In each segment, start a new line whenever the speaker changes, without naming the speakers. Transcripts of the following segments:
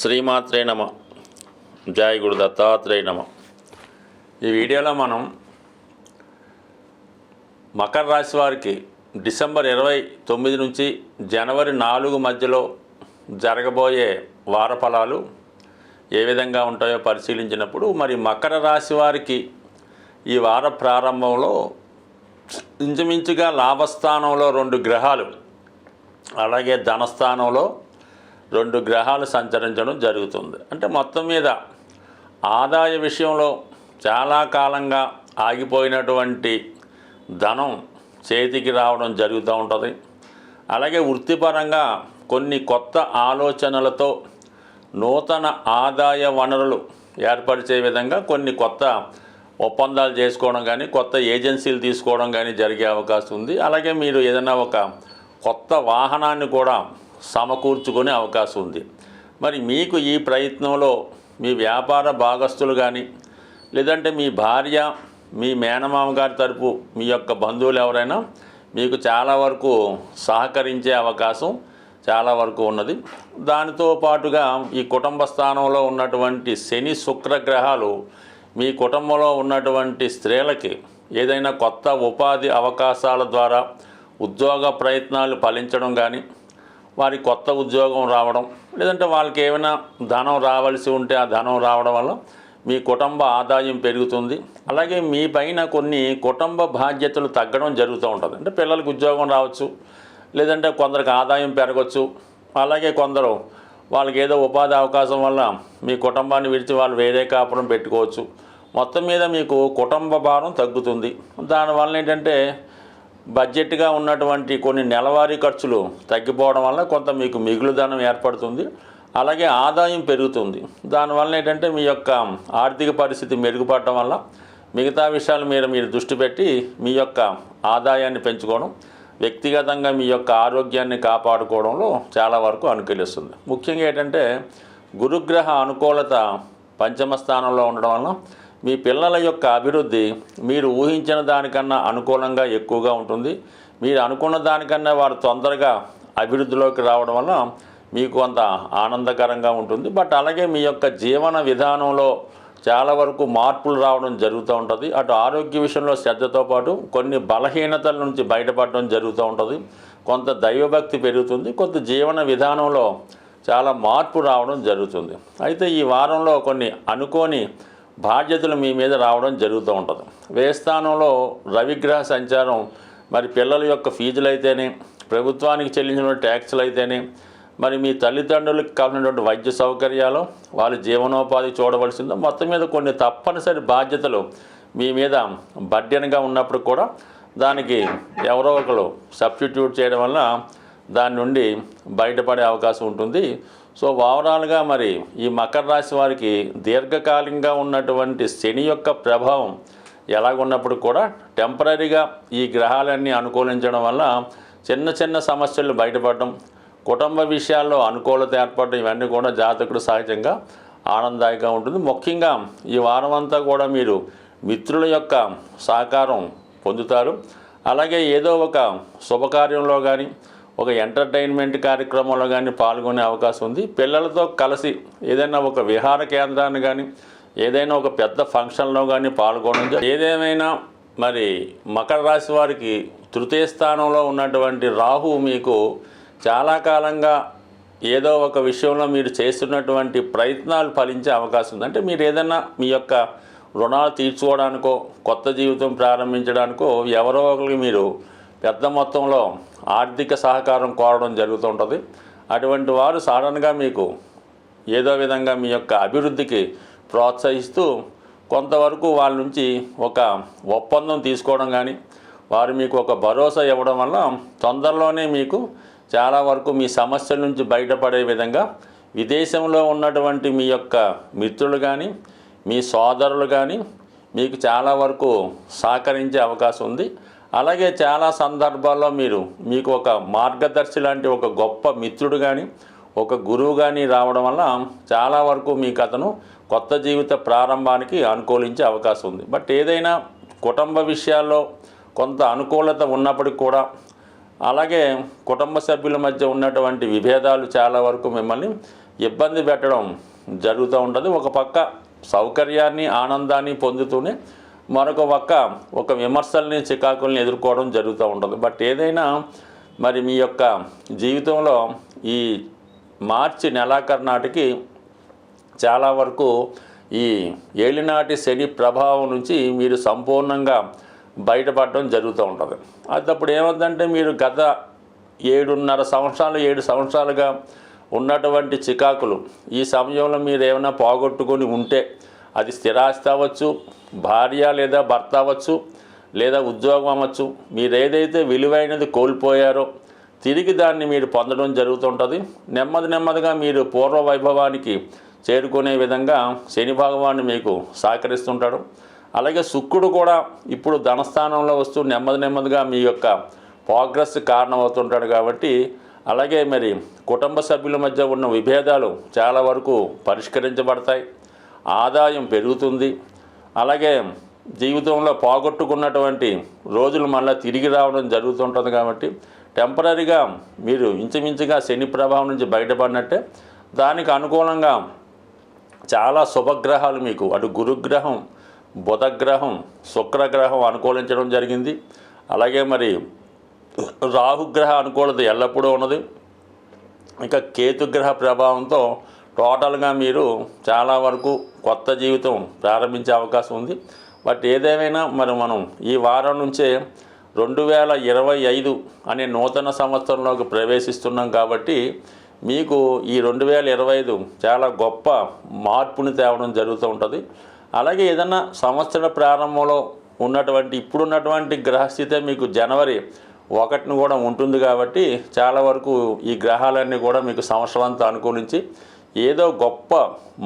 శ్రీమాత్రే నమ. జై గురు దత్తాత్రేయ నమ. ఈ వీడియోలో మనం మకర రాశి వారికి డిసెంబర్ 29 నుంచి జనవరి 4 మధ్యలో జరగబోయే వార ఫలాలు ఏ విధంగా ఉంటాయో పరిశీలించినప్పుడు, మరి మకర రాశి వారికి ఈ వార ప్రారంభంలో ఇంచుమించుగా లాభస్థానంలో 2 గ్రహాలు, అలాగే ధనస్థానంలో 2 గ్రహాలు సంచరించడం జరుగుతుంది. అంటే మొత్తం మీద ఆదాయ విషయంలో చాలా కాలంగా ఆగిపోయినటువంటి ధనం చేతికి రావడం జరుగుతూ ఉంటుంది. అలాగే వృత్తిపరంగా కొన్ని కొత్త ఆలోచనలతో నూతన ఆదాయ వనరులు ఏర్పరిచే విధంగా కొన్ని కొత్త ఒప్పందాలు చేసుకోవడం కానీ, కొత్త ఏజెన్సీలు తీసుకోవడం కానీ జరిగే అవకాశం ఉంది. అలాగే మీరు ఏదైనా ఒక కొత్త వాహనాన్ని కూడా సమకూర్చుకునే అవకాశం ఉంది. మరి మీకు ఈ ప్రయత్నంలో మీ వ్యాపార భాగస్తులు కానీ, లేదంటే మీ భార్య, మీ మేనమామ గారి తరపు మీ యొక్క బంధువులు ఎవరైనా మీకు చాలా వరకు సహకరించే అవకాశం చాలా వరకు ఉన్నది. దానితో పాటుగా ఈ కుటుంబ స్థానంలో ఉన్నటువంటి శని శుక్ర గ్రహాలు మీ కుటుంబంలో ఉన్నటువంటి స్త్రీలకి ఏదైనా కొత్త ఉపాధి అవకాశాల ద్వారా ఉద్యోగ ప్రయత్నాలు ఫలించడం కానీ, వారి కొత్త ఉద్యోగం రావడం, లేదంటే వాళ్ళకి ఏమైనా ధనం రావాల్సి ఉంటే ఆ ధనం రావడం వల్ల మీ కుటుంబ ఆదాయం పెరుగుతుంది. అలాగే మీ పైన కొన్ని కుటుంబ బాధ్యతలు తగ్గడం జరుగుతూ ఉంటుంది. అంటే పిల్లలకు ఉద్యోగం రావచ్చు, లేదంటే కొందరికి ఆదాయం పెరగవచ్చు. అలాగే కొందరు వాళ్ళకి ఏదో ఉపాధి అవకాశం వల్ల మీ కుటుంబాన్ని విడిచి వాళ్ళు వేరే కాపురం పెట్టుకోవచ్చు. మొత్తం మీద మీకు కుటుంబ భారం తగ్గుతుంది. దానివల్ల ఏంటంటే బడ్జెట్గా ఉన్నటువంటి కొన్ని నెలవారీ ఖర్చులు తగ్గిపోవడం వల్ల కొంత మీకు మిగులుదనం ఏర్పడుతుంది. అలాగే ఆదాయం పెరుగుతుంది. దానివల్ల ఏంటంటే మీ యొక్క ఆర్థిక పరిస్థితి మెరుగుపడటం వల్ల మిగతా విషయాల మీద మీరు దృష్టి పెట్టి మీ యొక్క ఆదాయాన్ని పెంచుకోవడం, వ్యక్తిగతంగా మీ యొక్క ఆరోగ్యాన్ని కాపాడుకోవడంలో చాలా వరకు అనుకూలిస్తుంది. ముఖ్యంగా ఏంటంటే గురుగ్రహ అనుకూలత పంచమ స్థానంలో ఉండడం వల్ల మీ పిల్లల యొక్క అభివృద్ధి మీరు ఊహించిన దానికన్నా అనుకూలంగా ఎక్కువగా ఉంటుంది. మీరు అనుకున్న దానికన్నా వారు తొందరగా అభివృద్ధిలోకి రావడం వల్ల మీకు కొంత ఆనందకరంగా ఉంటుంది. బట్ అలాగే మీ యొక్క జీవన విధానంలో చాలా వరకు మార్పులు రావడం జరుగుతూ ఉంటుంది. అటు ఆరోగ్య విషయంలో శ్రద్ధతో పాటు కొన్ని బలహీనతల నుంచి బయటపడడం జరుగుతూ ఉంటుంది. కొంత దైవభక్తి పెరుగుతుంది. కొంత జీవన విధానంలో చాలా మార్పు రావడం జరుగుతుంది. అయితే ఈ వారంలో కొన్ని అనుకోని బాధ్యతలు మీ మీద రావడం జరుగుతూ ఉంటుంది. వ్యయస్థానంలో రవిగ్రహ సంచారం మరి పిల్లల యొక్క ఫీజులు అయితేనే, ప్రభుత్వానికి చెల్లించిన ట్యాక్సులు అయితేనే, మరి మీ తల్లిదండ్రులకు కావాల్సినటువంటి వైద్య సౌకర్యాలు, వాళ్ళ జీవనోపాధి చూడవలసిందో, మొత్తం మీద కొన్ని తప్పనిసరి బాధ్యతలు మీ మీద బడ్డెన్గా ఉన్నప్పుడు కూడా దానికి ఎవరో ఒకరు సబ్స్టిట్యూట్ చేయడం వల్ల దాని నుండి బయటపడే అవకాశం ఉంటుంది. సో ఓవరాల్గా మరి ఈ మకర రాశి వారికి దీర్ఘకాలికంగా ఉన్నటువంటి శని యొక్క ప్రభావం ఎలాగున్నప్పుడు కూడా టెంపరీగా ఈ గ్రహాలన్నీ అనుకూలించడం వల్ల చిన్న చిన్న సమస్యలు బయటపడడం, కుటుంబ విషయాల్లో అనుకూలత ఏర్పడడం, ఇవన్నీ కూడా జాతకుడు సహజంగా ఆనందదాయకంగా ఉంటుంది. ముఖ్యంగా ఈ వారం అంతా కూడా మీరు మిత్రుల యొక్క సహకారం పొందుతారు. అలాగే ఏదో ఒక శుభకార్యంలో కానీ, ఒక ఎంటర్టైన్మెంట్ కార్యక్రమంలో కానీ పాల్గొనే అవకాశం ఉంది. పిల్లలతో కలిసి ఏదైనా ఒక విహార కేంద్రాన్ని కానీ, ఏదైనా ఒక పెద్ద ఫంక్షన్లో కానీ పాల్గొనడం. ఏదేమైనా మరి మకర రాశి వారికి తృతీయ స్థానంలో ఉన్నటువంటి రాహు మీకు చాలా కాలంగా ఏదో ఒక విషయంలో మీరు చేస్తున్నటువంటి ప్రయత్నాలు ఫలించే అవకాశం ఉంది. అంటే మీరు ఏదైనా మీ యొక్క రుణాలు తీర్చుకోవడానికో, కొత్త జీవితం ప్రారంభించడానికో ఎవరో ఒకరికి మీరు పెద్ద మొత్తంలో ఆర్థిక సహకారం కోరడం జరుగుతూ ఉంటుంది. అటువంటి వారు సడన్గా మీకు ఏదో విధంగా మీ యొక్క అభివృద్ధికి ప్రోత్సహిస్తూ కొంతవరకు వాళ్ళ నుంచి ఒక ఒప్పందం తీసుకోవడం కానీ, వారు మీకు ఒక భరోసా ఇవ్వడం వల్ల తొందరలోనే మీకు చాలా వరకు మీ సమస్యల నుంచి బయటపడే విధంగా విదేశంలో ఉన్నటువంటి మీ యొక్క మిత్రులు కానీ, మీ సోదరులు కానీ మీకు చాలా వరకు సహకరించే అవకాశం ఉంది. అలాగే చాలా సందర్భాల్లో మీకు ఒక మార్గదర్శి లాంటి ఒక గొప్ప మిత్రుడు కానీ, ఒక గురువు కానీ రావడం వల్ల చాలా వరకు మీకు అతను కొత్త జీవిత ప్రారంభానికి అనుకూలించే అవకాశం ఉంది. బట్ ఏదైనా కుటుంబ విషయాల్లో కొంత అనుకూలత ఉన్నప్పటికీ కూడా అలాగే కుటుంబ సభ్యుల మధ్య ఉన్నటువంటి విభేదాలు చాలా వరకు మిమ్మల్ని ఇబ్బంది పెట్టడం జరుగుతూ ఉంటుంది. ఒక పక్క సౌకర్యాన్ని ఆనందాన్ని పొందుతూనే మరొక పక్క ఒక విమర్శల్ని చికాకుల్ని ఎదుర్కోవడం జరుగుతూ ఉంటుంది. బట్ ఏదైనా మరి మీ యొక్క జీవితంలో ఈ మార్చి నెలాఖరు నాటికి చాలా వరకు ఈ ఏలినాటి శని ప్రభావం నుంచి మీరు సంపూర్ణంగా బయటపడడం జరుగుతూ ఉంటుంది. అది అప్పుడు ఏమవుతుందంటే మీరు గత 7 సంవత్సరాలుగా ఉన్నటువంటి చికాకులు ఈ సమయంలో మీరు ఏమైనా పోగొట్టుకొని ఉంటే అది స్థిరాస్తి అవ్వచ్చు, భార్య లేదా భర్త అవ్వచ్చు, లేదా ఉద్యోగం అవ్వచ్చు. మీరు ఏదైతే విలువైనది కోల్పోయారో తిరిగి దాన్ని మీరు పొందడం జరుగుతుంటుంది. నెమ్మదిగా మీరు పూర్వ వైభవానికి చేరుకునే విధంగా శని భగవానుడు మీకు సహకరిస్తుంటాడు. అలాగే శుక్రుడు కూడా ఇప్పుడు ధనస్థానంలో వస్తూ నెమ్మదిగా మీ యొక్క ప్రోగ్రెస్ కారణమవుతుంటాడు. కాబట్టి అలాగే మరి కుటుంబ సభ్యుల మధ్య ఉన్న విభేదాలు చాలా వరకు పరిష్కరించబడతాయి, ఆదాయం పెరుగుతుంది. అలాగే జీవితంలో పోగొట్టుకున్నటువంటి రోజులు మళ్ళీ తిరిగి రావడం జరుగుతుంటుంది. కాబట్టి టెంపరీగా మీరు ఇంచుమించుగా శని ప్రభావం నుంచి బయటపడినట్టే. దానికి అనుకూలంగా చాలా శుభగ్రహాలు మీకు అటు గురుగ్రహం, బుధగ్రహం, శుక్రగ్రహం అనుకూలించడం జరిగింది. అలాగే మరి రాహుగ్రహ అనుకూలత ఎల్లప్పుడూ ఉన్నది. ఇంకా కేతుగ్రహ ప్రభావంతో టోటల్గా మీరు చాలా వరకు కొత్త జీవితం ప్రారంభించే అవకాశం ఉంది. బట్ ఏదేమైనా మరి మనం ఈ వారం నుంచే 2025 అనే నూతన సంవత్సరంలోకి ప్రవేశిస్తున్నాం. కాబట్టి మీకు ఈ 2025 చాలా గొప్ప మార్పుని తేవడం జరుగుతూ ఉంటుంది. అలాగే ఏదన్నా సంవత్సర ప్రారంభంలో ఇప్పుడున్నటువంటి గ్రహస్థితే మీకు జనవరి 1న కూడా ఉంటుంది. కాబట్టి చాలా వరకు ఈ గ్రహాలన్నీ కూడా మీకు సంవత్సరం అంతా అనుకూలించి ఏదో గొప్ప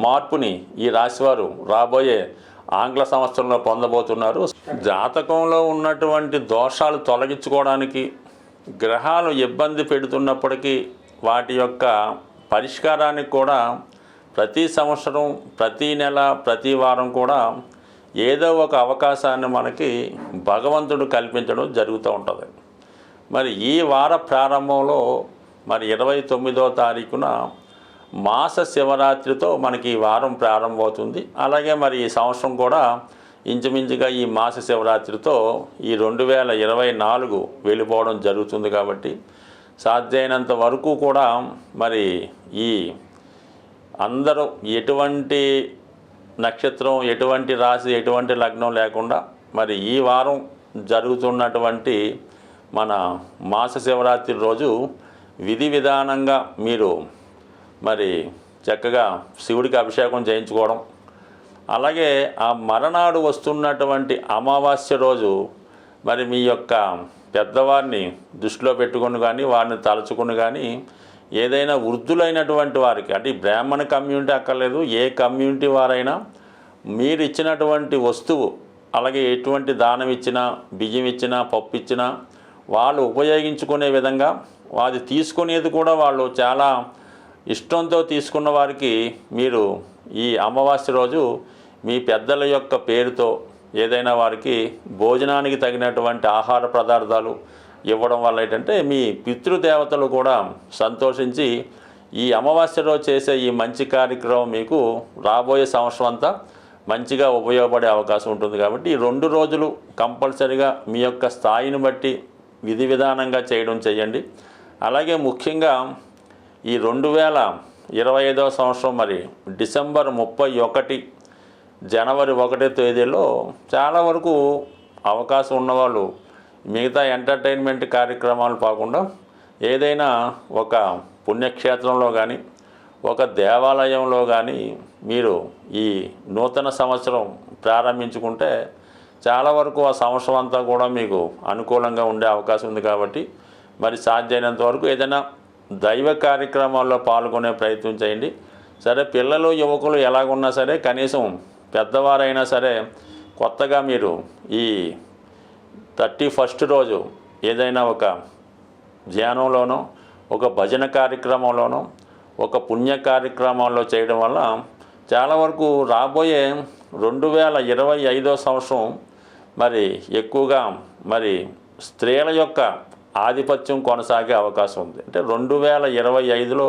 మార్పుని ఈ రాశివారు రాబోయే ఆంగ్ల సంవత్సరంలో పొందబోతున్నారు. జాతకంలో ఉన్నటువంటి దోషాలు తొలగించుకోవడానికి గ్రహాలు ఇబ్బంది పెడుతున్నప్పటికీ వాటి యొక్క పరిష్కారానికి కూడా ప్రతి సంవత్సరం, ప్రతి నెల, ప్రతి వారం కూడా ఏదో ఒక అవకాశాన్ని మనకి భగవంతుడు కల్పించడం జరుగుతూ ఉంటుంది. మరి ఈ వార ప్రారంభంలో మరి 29వ తారీఖున మాస శివరాత్రితో మనకి ఈ వారం ప్రారంభమవుతుంది. అలాగే మరి ఈ సంవత్సరం కూడా ఇంచుమించుగా ఈ మాస శివరాత్రితో ఈ 2024 వెళ్ళిపోవడం జరుగుతుంది. కాబట్టి సాధ్యమైనంత వరకు కూడా మరి ఈ అందరూ ఎటువంటి నక్షత్రం, ఎటువంటి రాశి, ఎటువంటి లగ్నం లేకుండా మరి ఈ వారం జరుగుతున్నటువంటి మన మాస శివరాత్రి రోజు విధి విధానంగా మీరు మరి చక్కగా శివుడికి అభిషేకం చేయించుకోవడం, అలాగే ఆ మరనాడు వస్తున్నటువంటి అమావాస్య రోజు మరి మీ యొక్క పెద్దవారిని దృష్టిలో పెట్టుకుని కానీ వారిని తలుచుకుని కానీ ఏదైనా వృద్ధులైనటువంటి వారికి, అంటే బ్రాహ్మణ కమ్యూనిటీ అక్కర్లేదు, ఏ కమ్యూనిటీ వారైనా మీరు ఇచ్చినటువంటి వస్తువు, అలాగే ఎటువంటి దానం ఇచ్చినా, బియ్యం ఇచ్చినా, పప్పు ఇచ్చినా వాళ్ళు ఉపయోగించుకునే విధంగా అది తీసుకునేది కూడా వాళ్ళు చాలా ఇష్టంతో తీసుకున్న వారికి మీరు ఈ అమావాస్య రోజు మీ పెద్దల యొక్క పేరుతో ఏదైనా వారికి భోజనానికి తగినటువంటి ఆహార పదార్థాలు ఇవ్వడం వల్ల ఏంటంటే మీ పితృదేవతలు కూడా సంతోషించి ఈ అమావాస్య రోజు చేసే ఈ మంచి కార్యక్రమం మీకు రాబోయే సంవత్సరం అంతా మంచిగా ఉపయోగపడే అవకాశం ఉంటుంది. కాబట్టి ఈ 2 రోజులు కంపల్సరీగా మీ యొక్క స్థాయిని బట్టి విధి విధానంగా చేయడం చేయండి. అలాగే ముఖ్యంగా ఈ 2025వ సంవత్సరం మరి డిసెంబర్ 31, జనవరి 1 తేదీలో చాలా వరకు అవకాశం ఉన్నవాళ్ళు మిగతా ఎంటర్టైన్మెంట్ కార్యక్రమాలు కాకుండా ఏదైనా ఒక పుణ్యక్షేత్రంలో కానీ, ఒక దేవాలయంలో కానీ మీరు ఈ నూతన సంవత్సరం ప్రారంభించుకుంటే చాలా వరకు ఆ సంవత్సరం అంతా కూడా మీకు అనుకూలంగా ఉండే అవకాశం ఉంది. కాబట్టి మరి సాధ్యమైనంత వరకు ఏదైనా దైవ కార్యక్రమాల్లో పాల్గొనే ప్రయత్నం చేయండి. సరే, పిల్లలు, యువకులు ఎలాగున్నా సరే కనీసం పెద్దవారైనా సరే కొత్తగా మీరు ఈ 31st రోజు ఏదైనా ఒక ధ్యానంలోనో, ఒక భజన కార్యక్రమంలోనో, ఒక పుణ్య కార్యక్రమాల్లో చేయడం వల్ల చాలా వరకు రాబోయే 2025వ సంవత్సరం మరి ఎక్కువగా మరి స్త్రీల యొక్క ఆధిపత్యం కొనసాగే అవకాశం ఉంది. అంటే 2025లో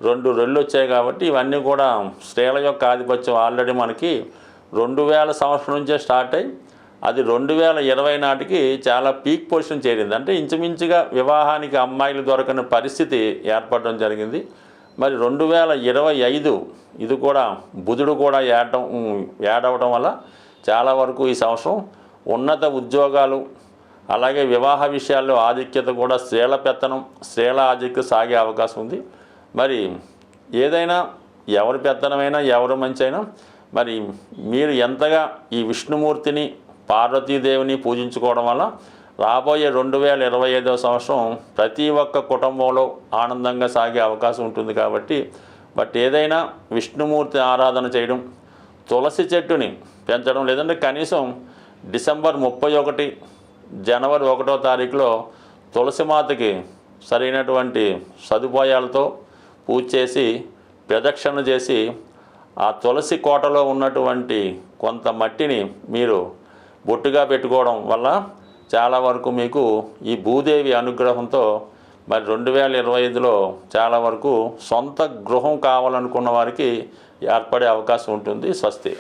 2 రెళ్ళు వచ్చాయి కాబట్టి ఇవన్నీ కూడా స్త్రీల యొక్క ఆధిపత్యం ఆల్రెడీ మనకి 2000 సంవత్సరం నుంచే స్టార్ట్ అయ్యి అది 2020 నాటికి చాలా పీక్ పొజిషన్ చేరింది. అంటే ఇంచుమించుగా వివాహానికి అమ్మాయిలు దొరకని పరిస్థితి ఏర్పడడం జరిగింది. మరి 2025 ఇది కూడా బుధుడు కూడా యాడ్ అవ్వడం వల్ల చాలా వరకు ఈ సంవత్సరం ఉన్నత ఉద్యోగాలు, అలాగే వివాహ విషయాల్లో ఆధిక్యత కూడా స్త్రీల పెత్తనం, స్త్రీల ఆధిక్యత సాగే అవకాశం ఉంది. మరి ఏదైనా ఎవరి పెత్తనమైనా ఎవరు మంచి అయినా మరి మీరు ఎంతగా ఈ విష్ణుమూర్తిని, పార్వతీదేవిని పూజించుకోవడం వల్ల రాబోయే 2025వ సంవత్సరం ప్రతి ఒక్క కుటుంబంలో ఆనందంగా సాగే అవకాశం ఉంటుంది. కాబట్టి ఏదైనా విష్ణుమూర్తి ఆరాధన చేయడం, తులసి చెట్టుని పెంచడం, లేదంటే కనీసం డిసెంబర్ 31, జనవరి 1వ తారీఖులో తులసిమాతకి సరైనటువంటి సదుపాయాలతో పూజ చేసి ప్రదక్షిణ చేసి ఆ తులసి కోటలో ఉన్నటువంటి కొంత మట్టిని మీరు బొట్టుగా పెట్టుకోవడం వల్ల చాలా వరకు మీకు ఈ భూదేవి అనుగ్రహంతో మరి 2025లో చాలా వరకు సొంత గృహం కావాలనుకున్న వారికి ఏర్పడే అవకాశం ఉంటుంది. స్వస్తి.